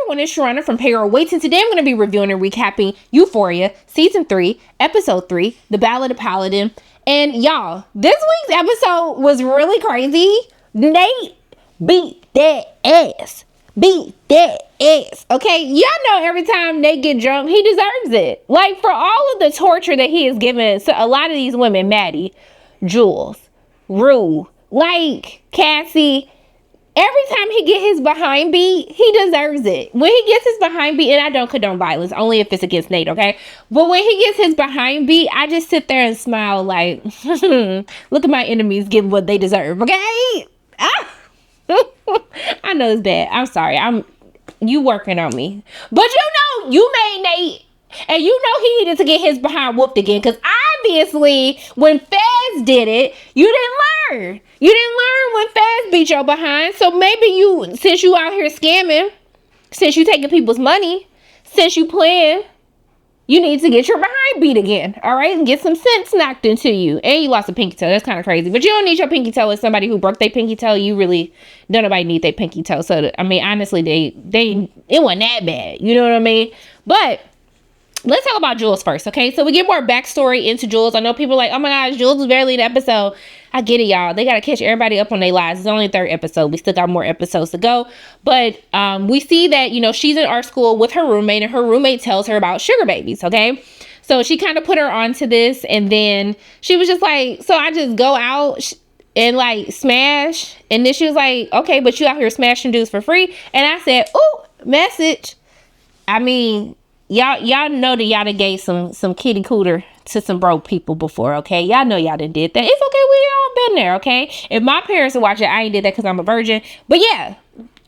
everyone, it's Sharana from Payroll Waits, and today I'm going to be reviewing and recapping Euphoria Season 3, Episode 3, The Ballad of Paladin. And y'all, this week's episode was really crazy. Nate beat that ass. Okay, y'all know every time Nate get drunk, he deserves it. Like, for all of the torture that he has given to a lot of these women, Maddie, Jules, Rue, like Cassie, every time he get his behind beat, he deserves it. When he gets his behind beat, and I don't condone violence, only if it's against Nate, okay? But when he gets his behind beat, I just sit there and smile like, look at my enemies getting what they deserve, okay? Ah. I know it's bad. I'm sorry. You working on me. But you made Nate, and you know he needed to get his behind whooped again, because obviously when Faz did it, you didn't learn. You didn't learn when Faz beat your behind. So maybe since you out here scamming, since you taking people's money, since you playing, you need to get your behind beat again, all right? And get some sense knocked into you. And you lost a pinky toe. That's kind of crazy. But you don't need your pinky toe as somebody who broke their pinky toe. Nobody need their pinky toe. So, I mean, honestly, it wasn't that bad. You know what I mean? But let's talk about Jules first, okay? So we get more backstory into Jules. I know people are like, oh my gosh, Jules was barely in the episode. I get it, y'all. They got to catch everybody up on their lives. It's only the third episode. We still got more episodes to go. But we see that, she's in art school with her roommate, and her roommate tells her about sugar babies, okay? So she kind of put her onto this, and then she was just like, so I just go out and like smash. And then she was like, okay, but you out here smashing dudes for free. And I said, ooh, message. I mean, y'all know that y'all done gave some kitty cooter to some broke people before, okay? Y'all know y'all done did that. It's okay, we all been there, okay? If my parents are watching, I ain't did that because I'm a virgin. But yeah,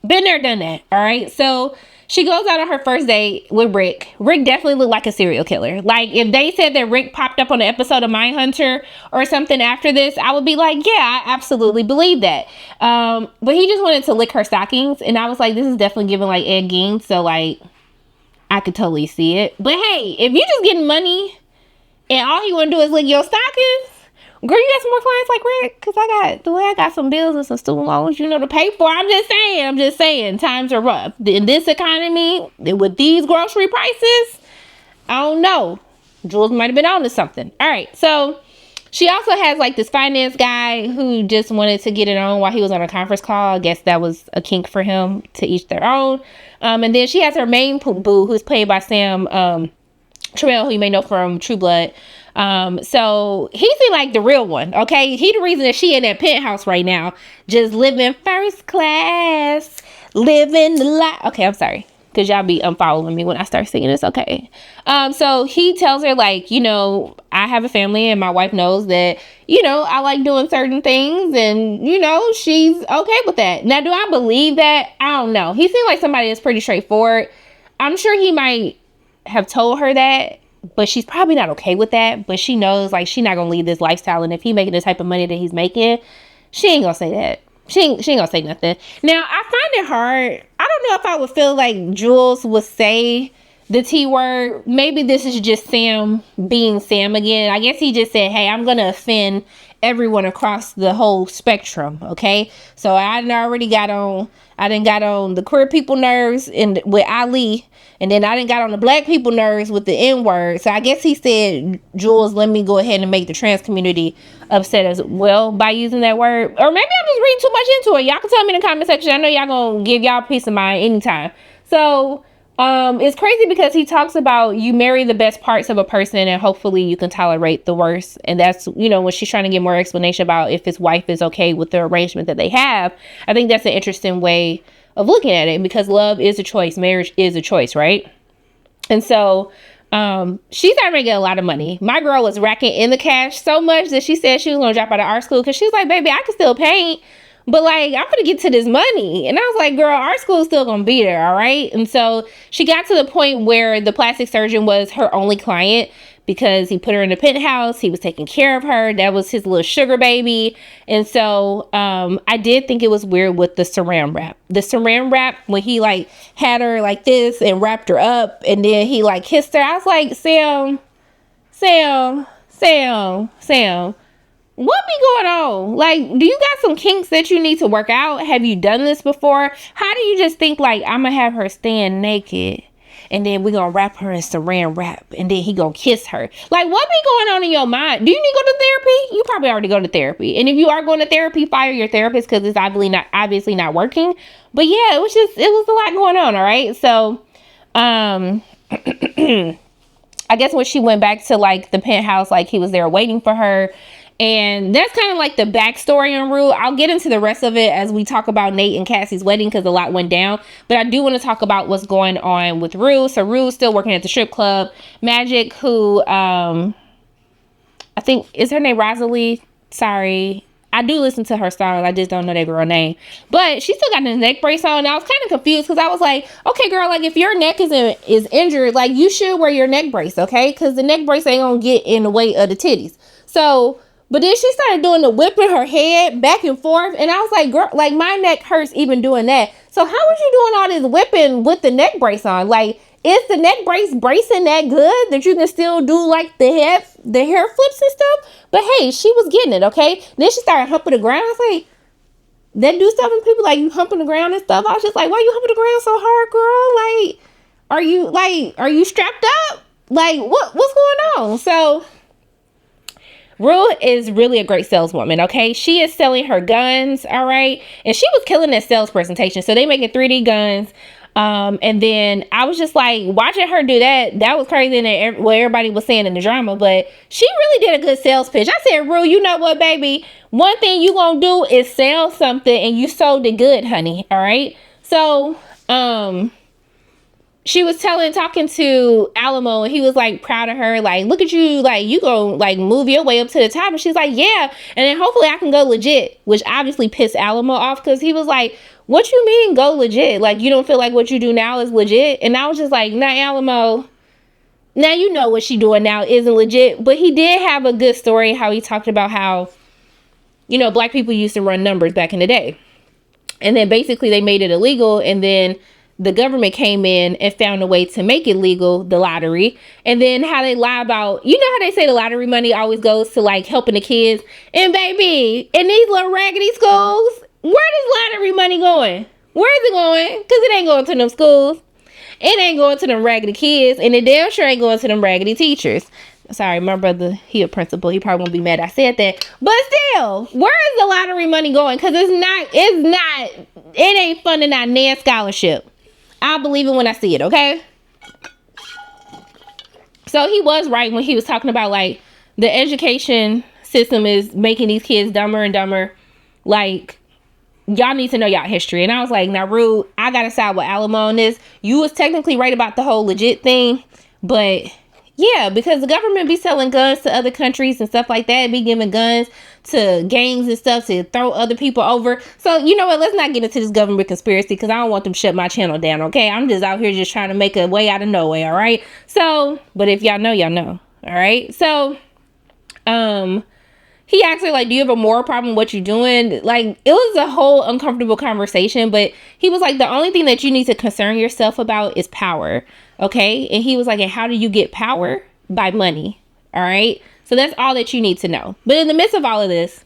been there, done that, all right? So she goes out on her first date with Rick. Rick definitely looked like a serial killer. Like, if they said that Rick popped up on an episode of Mindhunter or something after this, I would be like, yeah, I absolutely believe that. But he just wanted to lick her stockings, and I was like, this is definitely giving like Ed Gein, so like, I could totally see it. But hey, if you just getting money and all you want to do is lick your stockings, girl, you got some more clients like Rick? Because I got some bills and some student loans, to pay for. I'm just saying, times are rough. In this economy, with these grocery prices, I don't know. Jules might have been on to something. All right, so she also has like this finance guy who just wanted to get it on while he was on a conference call. I guess that was a kink for him, to each their own. And then she has her main boo, who's played by Sam Terrell, who you may know from True Blood. So he's like the real one, okay? He the reason that she in that penthouse right now, just living first class, living the life. Okay, I'm sorry, because y'all be unfollowing me when I start singing this, okay? So he tells her like, I have a family and my wife knows that, I like doing certain things, and, she's okay with that. Now, do I believe that? I don't know. He seemed like somebody that's pretty straightforward. I'm sure he might have told her that, but she's probably not okay with that. But she knows like she's not gonna leave this lifestyle, and if he making the type of money that he's making, she ain't gonna say that. She ain't gonna say nothing. Now, I find it hard. I don't know if I would feel like Jules would say the T word. Maybe this is just Sam being Sam again. I guess he just said, hey, I'm gonna offend everyone across the whole spectrum, okay? So I done got on the queer people nerves with Ali, and then I done got on the black people nerves with the N-word. So I guess he said, Jules, let me go ahead and make the trans community upset as well by using that word. Or maybe I'm just reading too much into it. Y'all can tell me in the comment section. I know y'all gonna give y'all peace of mind anytime. So it's crazy because he talks about you marry the best parts of a person and hopefully you can tolerate the worst. And that's, when she's trying to get more explanation about if his wife is okay with the arrangement that they have. I think that's an interesting way of looking at it, because love is a choice. Marriage is a choice, right? And so she's already get a lot of money. My girl was racking in the cash so much that she said she was going to drop out of art school, because she was like, baby, I can still paint, but like, I'm gonna get to this money. And I was like, girl, art school is still gonna be there, all right? And so she got to the point where the plastic surgeon was her only client, because he put her in the penthouse. He was taking care of her. That was his little sugar baby. And so I did think it was weird with the saran wrap. The saran wrap, when he like had her like this and wrapped her up, and then he like kissed her. I was like, Sam, What be going on? Like, do you got some kinks that you need to work out? Have you done this before? How do you just think like, I'm gonna have her stand naked and then we're gonna wrap her in saran wrap and then he gonna kiss her? Like, what be going on in your mind? Do you need to go to therapy? You probably already go to therapy. And if you are going to therapy, fire your therapist because it's obviously not working. But yeah, it was a lot going on, all right? So I guess when she went back to like the penthouse, like he was there waiting for her. And that's kind of like the backstory on Rue. I'll get into the rest of it as we talk about Nate and Cassie's wedding because a lot went down. But I do want to talk about what's going on with Rue. So Rue's still working at the strip club. Magic, who I think is her name Rosalie. Sorry. I do listen to her songs. I just don't know their girl name. But she still got the neck brace on. And I was kind of confused because I was like, okay, girl, like if your neck is injured, like you should wear your neck brace, okay? Because the neck brace ain't going to get in the way of the titties. So... But then she started doing the whipping her head back and forth. And I was like, girl, like my neck hurts even doing that. So how was you doing all this whipping with the neck brace on? Like, is the neck brace bracing that good that you can still do like the hair flips and stuff? But hey, she was getting it, okay? Then she started humping the ground. I was like, that do stuff and people like you humping the ground and stuff. I was just like, why you humping the ground so hard, girl? Like, are you strapped up? Like, what's going on? So... Rue is really a great saleswoman, okay? She is selling her guns, all right? And she was killing that sales presentation. So they making 3D guns. And then I was just like, watching her do that, that was crazy than what everybody was saying in the drama. But she really did a good sales pitch. I said, Rue, you know what, baby? One thing you gonna do is sell something and you sold it good, honey, all right? So, she was talking to Alamo and he was like proud of her. Like, look at you, like you go like move your way up to the top. And she's like, yeah. And then hopefully I can go legit, which obviously pissed Alamo off because he was like, what you mean go legit? Like, you don't feel like what you do now is legit? And I was just like, nah, Alamo, now you know what she doing now isn't legit. But he did have a good story how he talked about how, you know, black people used to run numbers back in the day. And then basically they made it illegal. And then the government came in and found a way to make it legal, the lottery. And then how they lie about, you know how they say the lottery money always goes to like helping the kids. And baby, in these little raggedy schools, where does lottery money going? Where is it going? Because it ain't going to them schools. It ain't going to them raggedy kids. And it damn sure ain't going to them raggedy teachers. Sorry, my brother, he a principal. He probably won't be mad I said that. But still, where is the lottery money going? Because it ain't funding our NAN scholarship. I'll believe it when I see it, okay? So he was right when he was talking about like the education system is making these kids dumber and dumber. Like, y'all need to know y'all history. And I was like, now Rue, I gotta side with Alamo on this. You was technically right about the whole legit thing, but yeah, because the government be selling guns to other countries and stuff like that, be giving guns to gangs and stuff to throw other people over. So you know what, let's not get into this government conspiracy because I don't want them to shut my channel down, okay? I'm just out here just trying to make a way out of nowhere, all right? So, but if y'all know, y'all know, all right? So, he asked her, like, do you have a moral problem with what you're doing? Like, it was a whole uncomfortable conversation, but he was like, the only thing that you need to concern yourself about is power, okay? And he was like, and how do you get power? By money, all right? So that's all that you need to know. But in the midst of all of this,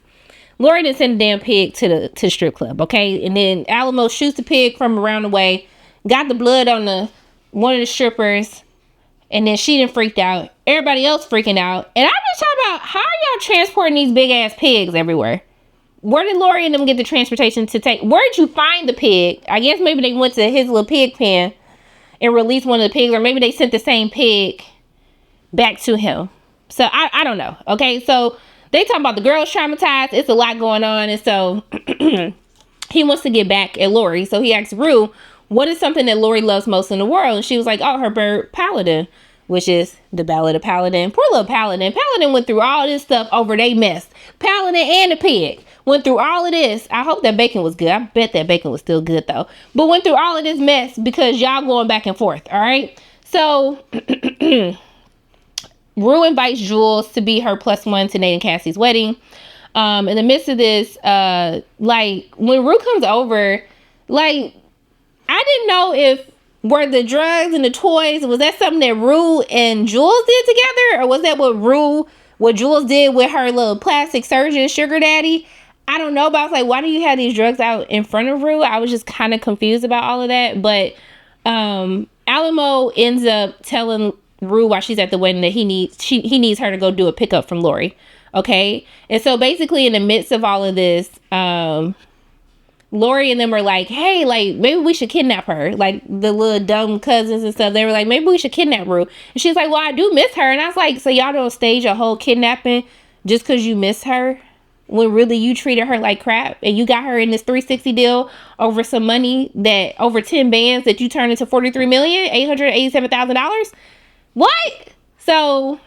Lori didn't send a damn pig to the strip club, okay? And then Alamo shoots the pig from around the way, got the blood on one of the strippers, and then she didn't freaked out. Everybody else freaking out. And I'm just talking about, how are y'all transporting these big ass pigs everywhere? Where did Lori and them get the transportation to take? Where did you find the pig? I guess maybe they went to his little pig pen and released one of the pigs, or maybe they sent the same pig back to him. So I don't know. Okay, so they talking about the girl's traumatized. It's a lot going on. And so he wants to get back at Lori. So he asked Rue, what is something that Lori loves most in the world? And she was like, oh, her bird Paladin, which is the Ballad of Paladin. Poor little Paladin. Paladin went through all this stuff over they mess. Paladin and the pig went through all of this. I hope that bacon was good. I bet that bacon was still good though. But went through all of this mess because y'all going back and forth. All right. So Rue invites Jules to be her +1 to Nate and Cassie's wedding. In the midst of this, like when Rue comes over, like I didn't know if were the drugs and the toys, was that something that Rue and Jules did together, or was that what Rue what Jules did with her little plastic surgeon sugar daddy, I don't know, but I was like, why do you have these drugs out in front of Rue? I was just kind of confused about all of that. But Alamo ends up telling Rue while she's at the wedding that he needs her to go do a pickup from Lori. Okay. And so basically in the midst of all of this, Lori and them are like, hey, like, maybe we should kidnap her. Like, the little dumb cousins and stuff. They were like, maybe we should kidnap Rue. And she's like, well, I do miss her. And I was like, so y'all don't stage a whole kidnapping just because you miss her? When really you treated her like crap and you got her in this 360 deal over some money that over 10 bands that you turned into $43,887,000. What? So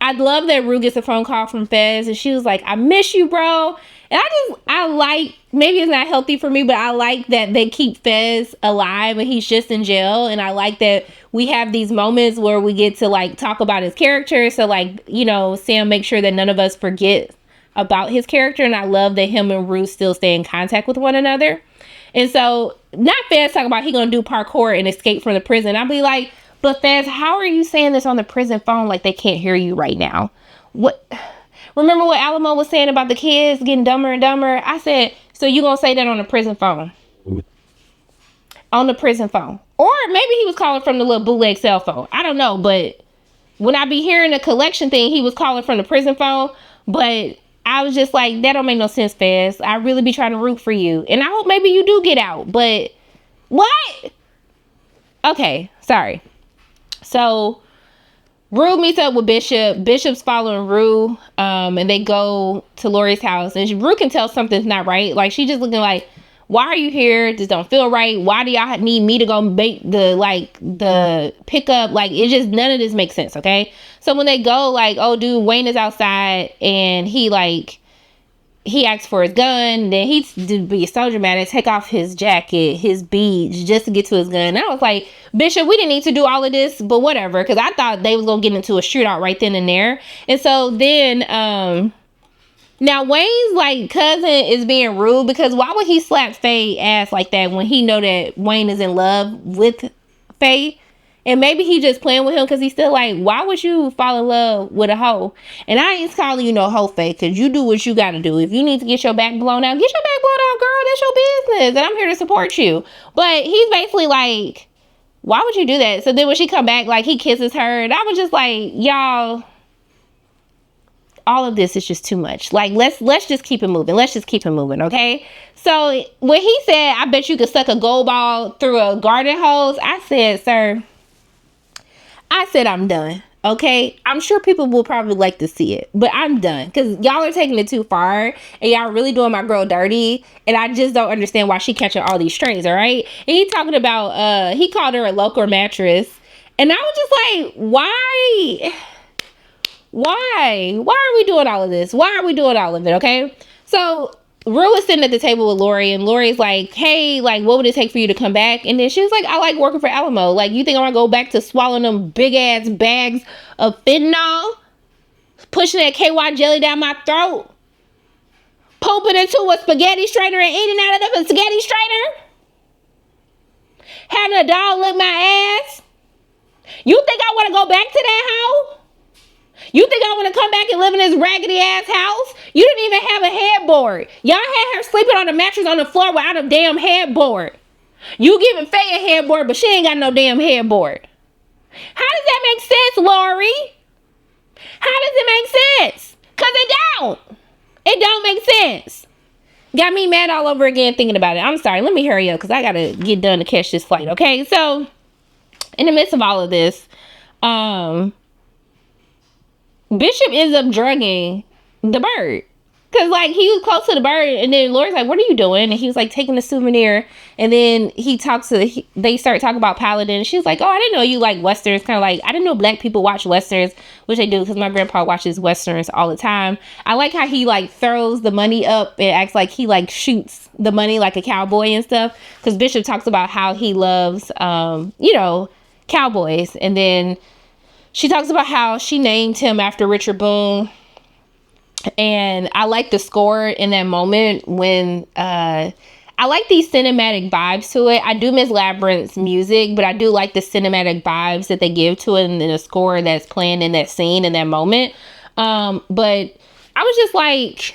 I love that Rue gets a phone call from Fez and she was like, I miss you, bro. And I like, maybe it's not healthy for me, but I like that they keep Fez alive and he's just in jail. And I like that we have these moments where we get to like talk about his character. So like, you know, Sam makes sure that none of us forget about his character. And I love that him and Rue still stay in contact with one another. And so not Fez talking about he gonna do parkour and escape from the prison. I'll be like, but Fez, how are you saying this on the prison phone like they can't hear you right now? What? Remember what Alamo was saying about the kids getting dumber and dumber? I said, so you gonna say that on the prison phone? On the prison phone. Or maybe he was calling from the little bootleg cell phone. I don't know, but when I be hearing the collection thing, he was calling from the prison phone. But I was just like, that don't make no sense, Fez. I really be trying to root for you. And I hope maybe you do get out. But what? Okay, sorry. So Rue meets up with Bishop. Bishop's following Rue. And they go to Lori's house. And Rue can tell something's not right. Like, she just looking like, why are you here? This don't feel right. Why do y'all need me to go make the pickup? Like, it just, none of this makes sense, okay? So when they go, like, oh, dude, Wayne is outside, and he asks for his gun. Then he's to be so dramatic, take off his jacket, his beads, just to get to his gun. And I was like, Bishop, we didn't need to do all of this, but whatever, because I thought they was going to get into a shootout right then and there. And so then, now Wayne's like cousin is being rude because why would he slap Faye ass like that when he know that Wayne is in love with Faye? And maybe he just playing with him because he's still like, why would you fall in love with a hoe? And I ain't calling you no hoe, Faye, because you do what you got to do. If you need to get your back blown out, get your back blown out, girl. That's your business. And I'm here to support you. But he's basically like, why would you do that? So then when she come back, like, he kisses her. And I was just like, y'all, all of this is just too much. Like, let's just keep it moving. Let's just keep it moving, okay? So when he said, I bet you could suck a gold ball through a garden hose, I said, sir, I said I'm done, okay? I'm sure people will probably like to see it, but I'm done because y'all are taking it too far and y'all really doing my girl dirty, and I just don't understand why she catching all these strays, all right? And he talking about, he called her a local mattress, and I was just like, why? Why are we doing all of this? Why are we doing all of it? Okay. So Rue is sitting at the table with Lori, and Lori's like, hey, like, what would it take for you to come back? And then she was like, I like working for Alamo. Like, you think I want to go back to swallowing them big ass bags of fentanyl? Pushing that KY jelly down my throat? Pooping into a spaghetti strainer and eating out of a spaghetti strainer? Having a dog lick my ass? You think I want to go back to that house? You think I want to come back and live in this raggedy ass house? You didn't even have a headboard. Y'all had her sleeping on the mattress on the floor without a damn headboard. You giving Faye a headboard, but she ain't got no damn headboard. How does that make sense, Lori? How does it make sense? Because it don't. It don't make sense. Got me mad all over again thinking about it. I'm sorry. Let me hurry up because I got to get done to catch this flight, okay? So, in the midst of all of this, Bishop ends up drugging the bird. Because, like, he was close to the bird. And then Lori's like, what are you doing? And he was, like, taking a souvenir. And then they start talking about Paladin. And she's like, oh, I didn't know you like Westerns. Kind of like, I didn't know black people watch Westerns. Which they do because my grandpa watches Westerns all the time. I like how he, like, throws the money up and acts like he, like, shoots the money like a cowboy and stuff. Because Bishop talks about how he loves, cowboys. And then she talks about how she named him after Richard Boone. And I like the score in that moment when I like these cinematic vibes to it. I do miss Labyrinth's music, but I do like the cinematic vibes that they give to it and the score that's playing in that scene in that moment. But I was just like,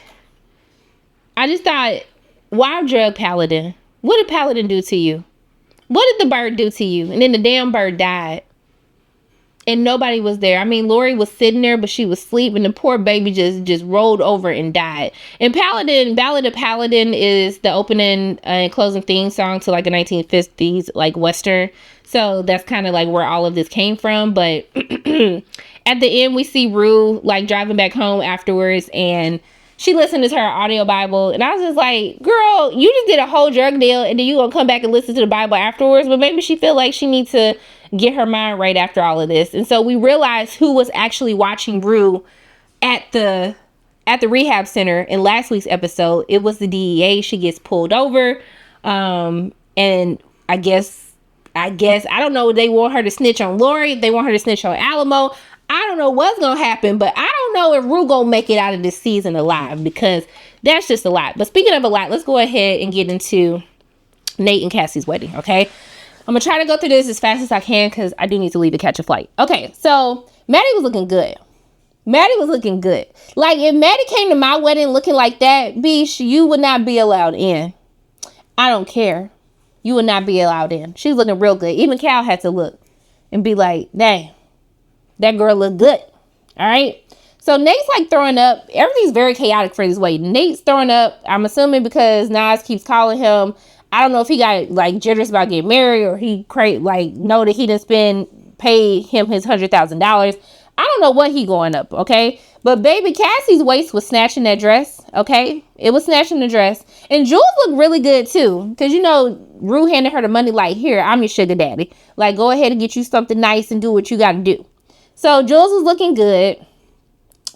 I just thought, why drug Paladin? What did Paladin do to you? What did the bird do to you? And then the damn bird died. And nobody was there. I mean, Lori was sitting there, but she was asleep, and the poor baby just rolled over and died. And Paladin, Ballad of Paladin is the opening and closing theme song to like a 1950s like Western. So that's kind of like where all of this came from. But at the end, we see Rue like driving back home afterwards, and she listened to her audio Bible, and I was just like, girl, you just did a whole drug deal, and then you gonna come back and listen to the Bible afterwards. But maybe she feel like she needs to get her mind right after all of this. And so we realized who was actually watching Rue at the rehab center in last week's episode. It was the DEA. She gets pulled over, and I guess I don't know. They want her to snitch on Lori. They want her to snitch on Alamo. I don't know what's gonna happen, but I don't know if Rue gonna make it out of this season alive, because that's just a lot. But speaking of a lot, let's go ahead and get into Nate and Cassie's wedding. Okay, I'm gonna try to go through this as fast as I can because I do need to leave to catch a flight. Okay, so Maddie was looking good. Maddie was looking good. Like, if Maddie came to my wedding looking like that, bish, you would not be allowed in. I don't care. You would not be allowed in. She was looking real good. Even Cal had to look and be like, dang, that girl look good. All right. So Nate's like throwing up. Everything's very chaotic for this wedding. Nate's throwing up. I'm assuming because Nas keeps calling him. I don't know if he got like jitters about getting married, or he know that he didn't pay him his $100,000. I don't know what he going up. Okay. But baby, Cassie's waist was snatching that dress. Okay. It was snatching the dress. And Jules looked really good too. Because, you know, Rue handed her the money like, here, I'm your sugar daddy. Like, go ahead and get you something nice and do what you got to do. So Jules was looking good.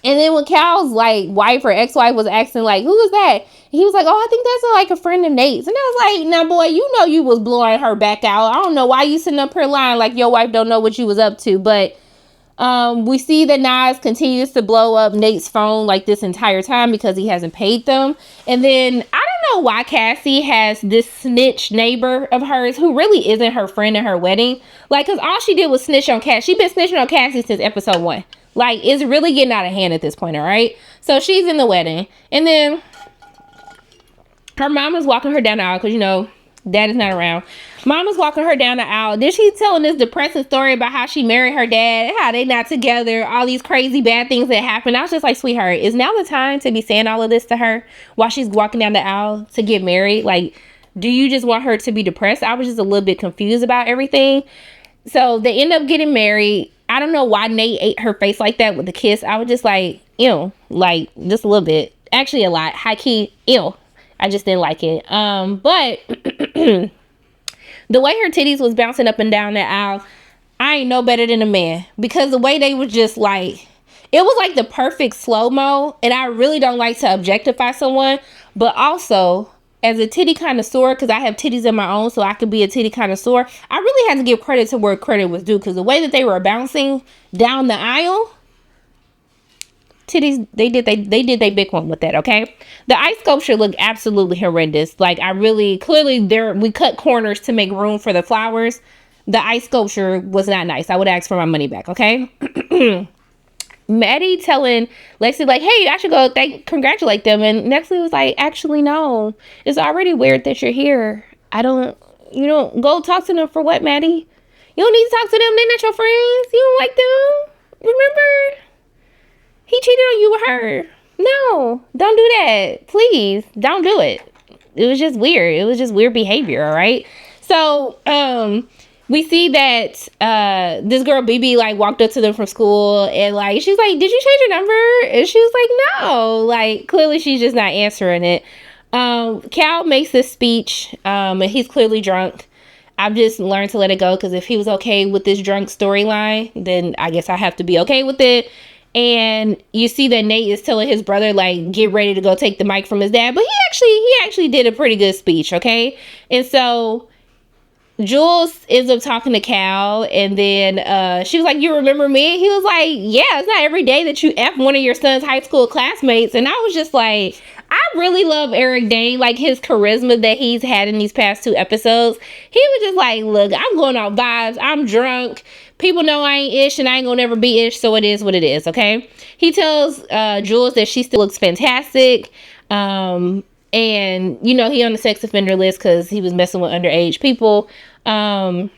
And then when Cal's like wife or ex-wife was asking like, who is that? He was like, oh, I think that's like a friend of Nate's. And I was like, now boy, you know you was blowing her back out. I don't know why you sitting up here lying like your wife don't know what you was up to. But we see that Nas continues to blow up Nate's phone like this entire time because he hasn't paid them. And then I don't know why Cassie has this snitch neighbor of hers who really isn't her friend at her wedding. Like, because all she did was snitch on Cassie. She's been snitching on Cassie since episode 1. Like, it's really getting out of hand at this point, all right? So she's in the wedding. And then her mom is walking her down the aisle because, you know, dad is not around. Mom is walking her down the aisle. Then she's telling this depressing story about how she married her dad, how they not together, all these crazy bad things that happened. I was just like, sweetheart, is now the time to be saying all of this to her while she's walking down the aisle to get married? Like, do you just want her to be depressed? I was just a little bit confused about everything. So they end up getting married. I don't know why Nate ate her face like that with the kiss. I was just like, ew, like just a little bit. Actually a lot. High key, ew. I just didn't like it. But the way her titties was bouncing up and down that aisle, I ain't no better than a man. Because the way they were just like, it was like the perfect slow-mo. And I really don't like to objectify someone. But also, as a titty connoisseur, because I have titties of my own, so I could be a titty connoisseur, I really had to give credit to where credit was due. Because the way that they were bouncing down the aisle, titties, they did they big one with that. Okay, the ice sculpture looked absolutely horrendous. Like, I really clearly we cut corners to make room for the flowers. The ice sculpture was not nice. I would ask for my money back. Okay. Maddie telling Lexi like, hey, I should go congratulate them, and Lexi was like, actually no, it's already weird that you're here. You don't go talk to them for what, Maddie? You don't need to talk to them. They're not your friends. You don't like them. Remember, he cheated on you with her. No, don't do that. Please don't do it. It was just weird. It was just weird behavior. All right. So, we see that this girl BB like walked up to them from school, and like she's like, did you change your number? And she was like, no. Like, clearly she's just not answering it. Cal makes this speech, and he's clearly drunk. I've just learned to let it go, because if he was okay with this drunk storyline, then I guess I have to be okay with it. And you see that Nate is telling his brother like, get ready to go take the mic from his dad, but he actually did a pretty good speech. Okay. And so Jules ends up talking to Cal, and then she was like, you remember me? He was like, yeah, it's not every day that you F one of your son's high school classmates. And I was just like, I really love Eric Dane, like his charisma that he's had in these past 2 episodes. He was just like, look, I'm going off vibes. I'm drunk. People know I ain't ish and I ain't gonna never be ish, so it is what it is, okay? He tells Jules that she still looks fantastic. And, you know, he on the sex offender list because he was messing with underage people. Now,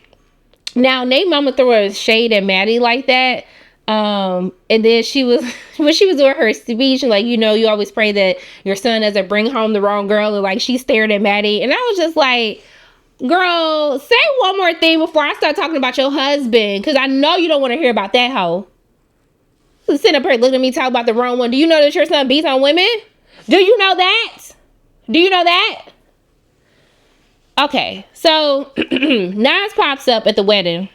Nate mama threw a shade at Maddie like that. And then she was, when she was doing her speech, like, you know, you always pray that your son doesn't bring home the wrong girl. And like, she stared at Maddie. And I was just like, girl, say one more thing before I start talking about your husband. Because I know you don't want to hear about that hoe. Sitting up here looking at me talk about the wrong one. Do you know that your son beats on women? Do you know that? Do you know that? Okay, so Nas pops up at the wedding.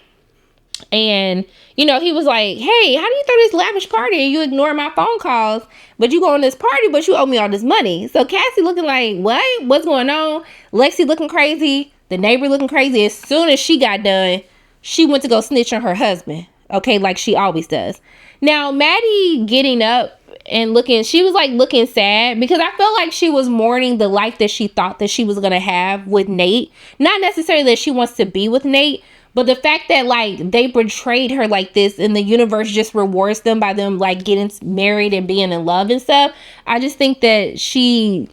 And, you know, he was like, hey, how do you throw this lavish party and you ignore my phone calls, but you go on this party, but you owe me all this money? So Cassie looking like, what? What's going on? Lexi looking crazy. The neighbor looking crazy. As soon as she got done, she went to go snitch on her husband. Okay, like she always does. Now, Maddie getting up and looking, she was like looking sad because I felt like she was mourning the life that she thought that she was going to have with Nate. Not necessarily that she wants to be with Nate, but the fact that like they portrayed her like this and the universe just rewards them by them like getting married and being in love and stuff. I just think that she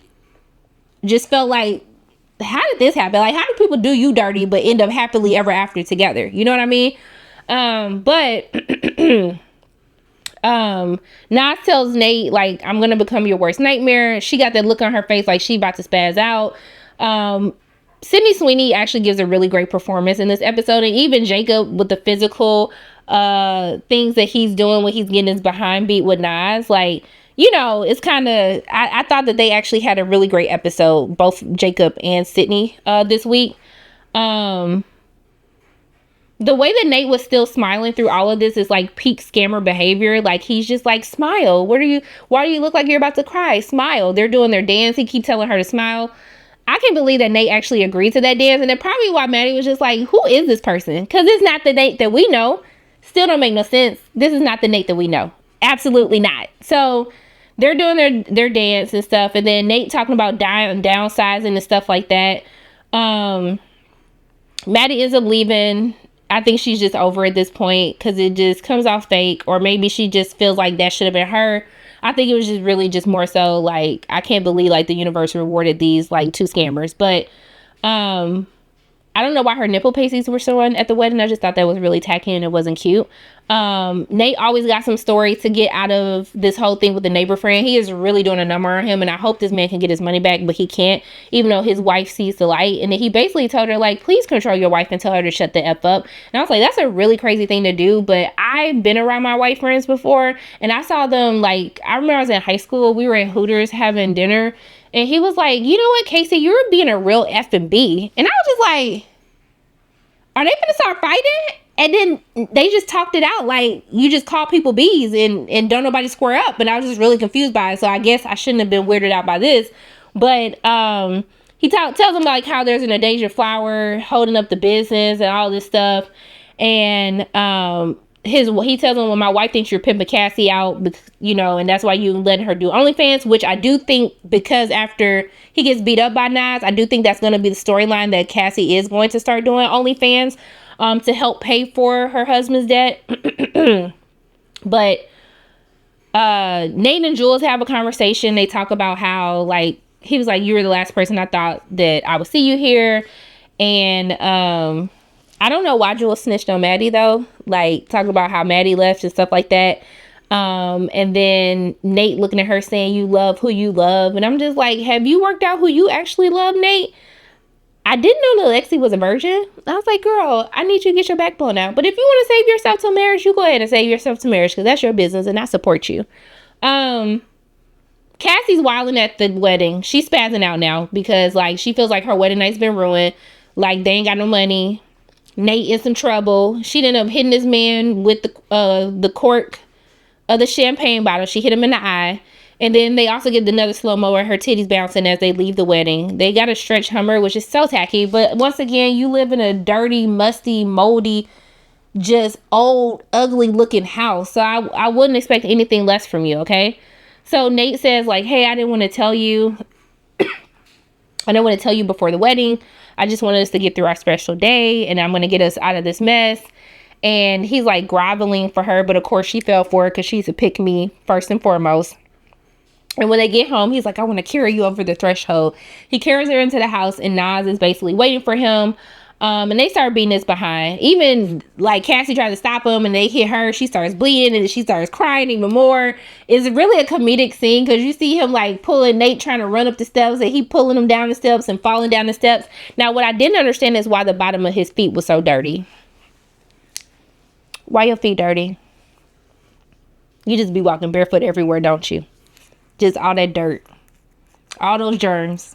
just felt like, how did this happen? Like, how do people do you dirty but end up happily ever after together? You know what I mean? Nas tells Nate, like, I'm gonna become your worst nightmare. She got that look on her face like she about to spaz out. Sydney Sweeney actually gives a really great performance in this episode, and even Jacob with the physical things that he's doing when he's getting his behind beat with Nas, like, you know, it's kind of, I thought that they actually had a really great episode, both Jacob and Sydney this week. The way that Nate was still smiling through all of this is like peak scammer behavior. Like, he's just like, smile. Why do you look like you're about to cry? Smile. They're doing their dance. He keeps telling her to smile. I can't believe that Nate actually agreed to that dance. And then probably why Maddie was just like, who is this person? Because it's not the Nate that we know. Still don't make no sense. This is not the Nate that we know. Absolutely not. So they're doing their dance and stuff. And then Nate talking about downsizing and stuff like that. Maddie ends up leaving. I think she's just over at this point because it just comes off fake, or maybe she just feels like that should have been her. I think it was just really just more so like, I can't believe like the universe rewarded these like 2 scammers. But I don't know why her nipple pasties were showing at the wedding. I just thought that was really tacky and it wasn't cute. Nate always got some story to get out of this whole thing with the neighbor friend. He is really doing a number on him, and I hope this man can get his money back, but he can't, even though his wife sees the light. And then he basically told her, like, please control your wife and tell her to shut the F up. And I was like, that's a really crazy thing to do. But I've been around my white friends before, and I saw them, like, I remember I was in high school, we were at Hooters having dinner, and he was like, you know what, Casey, you're being a real F&B. And I was just like, are they gonna start fighting? And then they just talked it out like, you just call people bees and don't nobody square up. And I was just really confused by it. So I guess I shouldn't have been weirded out by this. But he tells them like how there's an endangered flower holding up the business and all this stuff. And he tells them, well, my wife thinks you're pimping Cassie out, you know, and that's why you letting her do OnlyFans, which I do think, because after he gets beat up by Nas, I do think that's going to be the storyline, that Cassie is going to start doing OnlyFans to help pay for her husband's debt. But Nate and Jules have a conversation. They talk about how, like, he was like, you were the last person I thought that I would see you here. And I don't know why Jules snitched on Maddie, though. Like, talking about how Maddie left and stuff like that. And then Nate looking at her saying, you love who you love. And I'm just like, have you worked out who you actually love, Nate? I didn't know that Lexi was a virgin. I was like, girl, I need you to get your backbone out. But if you want to save yourself till marriage, you go ahead and save yourself to marriage, because that's your business and I support you. Cassie's wilding at the wedding. She's spazzing out now because, like, she feels like her wedding night's been ruined. Like, they ain't got no money. Nate in some trouble. She ended up hitting this man with the cork of the champagne bottle. She hit him in the eye. And then they also get another slow-mo where her titties bouncing as they leave the wedding. They got a stretch Hummer, which is so tacky. But once again, you live in a dirty, musty, moldy, just old, ugly-looking house. So I wouldn't expect anything less from you, okay? So Nate says like, hey, I didn't want to tell you. I don't want to tell you before the wedding. I just wanted us to get through our special day, and I'm going to get us out of this mess. And he's like groveling for her, but of course she fell for it because she's a pick me first and foremost. And when they get home, he's like, I want to carry you over the threshold. He carries her into the house, and Nas is basically waiting for him. And they start beating his behind. Even like Cassie tried to stop him, and they hit her. She starts bleeding, and she starts crying even more. It's really a comedic scene because you see him like pulling Nate trying to run up the steps, and he pulling him down the steps and falling down the steps. Now, what I didn't understand is why the bottom of his feet was so dirty. Why your feet dirty? You just be walking barefoot everywhere, don't you? Just all that dirt, all those germs,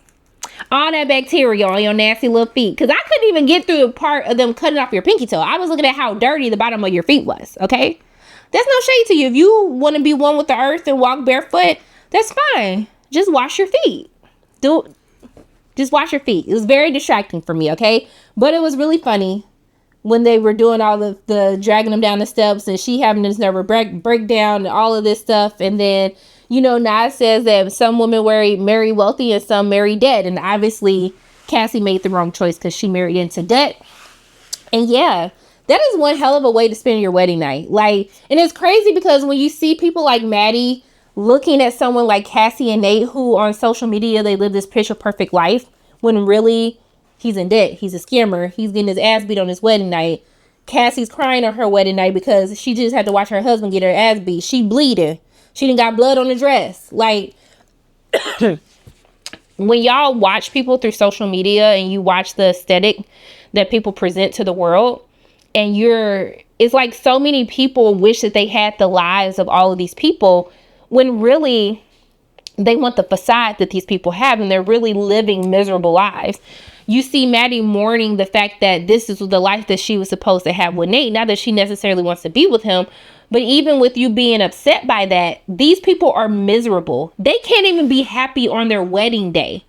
all that bacteria on your nasty little feet. Because I couldn't even get through the part of them cutting off your pinky toe. I was looking at how dirty the bottom of your feet was, okay? That's no shade to you. If you want to be one with the earth and walk barefoot, that's fine. Just wash your feet. Just wash your feet. It was very distracting for me, okay? But it was really funny when they were doing all of the dragging them down the steps, and she having this nervous breakdown and all of this stuff. And then, you know, Nas says that some women marry wealthy and some marry dead. And obviously Cassie made the wrong choice because she married into debt. And yeah, that is one hell of a way to spend your wedding night. Like, and it's crazy because when you see people like Maddie looking at someone like Cassie and Nate, who on social media, they live this picture perfect life, when really he's in debt. He's a scammer. He's getting his ass beat on his wedding night. Cassie's crying on her wedding night because she just had to watch her husband get her ass beat. She bleeding. She done got blood on the dress. Like, when y'all watch people through social media and you watch the aesthetic that people present to the world, and it's like so many people wish that they had the lives of all of these people, when really they want the facade that these people have, and they're really living miserable lives. You see Maddie mourning the fact that this is the life that she was supposed to have with Nate. Not that she necessarily wants to be with him, but even with you being upset by that, these people are miserable. They can't even be happy on their wedding day.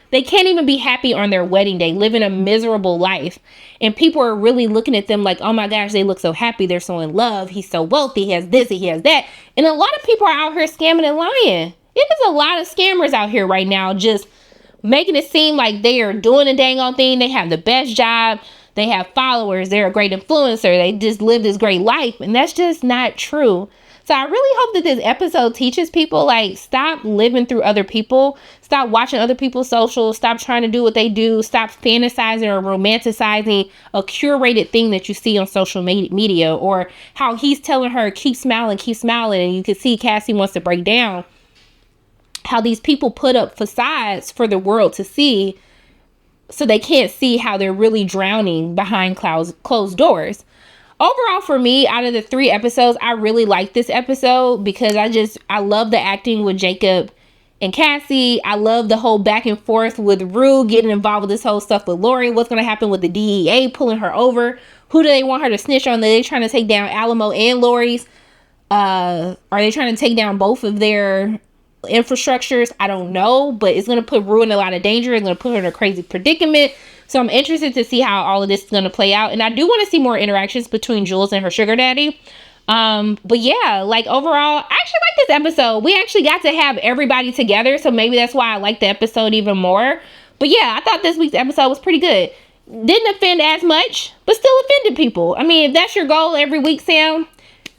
They can't even be happy on their wedding day, living a miserable life. And people are really looking at them like, oh my gosh, they look so happy. They're so in love. He's so wealthy. He has this, he has that. And a lot of people are out here scamming and lying. It is a lot of scammers out here right now, just making it seem like they are doing a dang on thing. They have the best job. They have followers. They're a great influencer. They just live this great life. And that's just not true. So I really hope that this episode teaches people, like, stop living through other people. Stop watching other people's socials. Stop trying to do what they do. Stop fantasizing or romanticizing a curated thing that you see on social media, or how he's telling her, keep smiling. And you can see Cassie wants to break down. How these people put up facades for the world to see, so they can't see how they're really drowning behind closed doors. Overall, for me, out of the 3 episodes, I really like this episode because I love the acting with Jacob and Cassie. I love the whole back and forth with Rue getting involved with this whole stuff with Lori. What's going to happen with the DEA pulling her over? Who do they want her to snitch on? Are they trying to take down Alamo and Lori's? Are they trying to take down both of their infrastructures? I don't know, but it's going to put Rue in a lot of danger. It's going to put her in a crazy predicament. So I'm interested to see how all of this is going to play out. And I do want to see more interactions between Jules and her sugar daddy. But yeah, like overall, I actually like this episode. We actually got to have everybody together. So maybe that's why I like the episode even more. But yeah, I thought this week's episode was pretty good. Didn't offend as much, but still offended people. I mean, if that's your goal every week, Sam,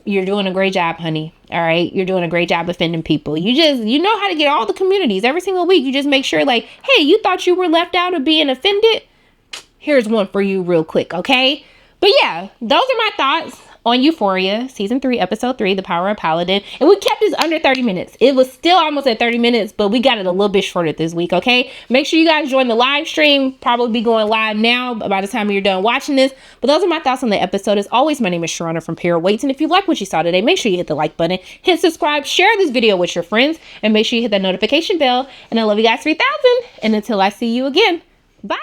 you're doing a great job, honey. All right. You're doing a great job offending people. You know how to get all the communities every single week. You just make sure, like, hey, you thought you were left out of being offended? Here's one for you real quick. Okay. But yeah, those are my thoughts on Euphoria season 3, episode 3, The Power of Paladin. And we kept this under 30 minutes. It was still almost at 30 minutes, but we got it a little bit shorter this week. Okay. Make sure you guys join the live stream. Probably be going live now by the time you're done watching this. But those are my thoughts on the episode. As always, my name is Sharona from Pure Weights. And if you like what you saw today, make sure you hit the like button, hit subscribe, share this video with your friends, and make sure you hit that notification bell. And I love you guys 3000. And until I see you again, bye.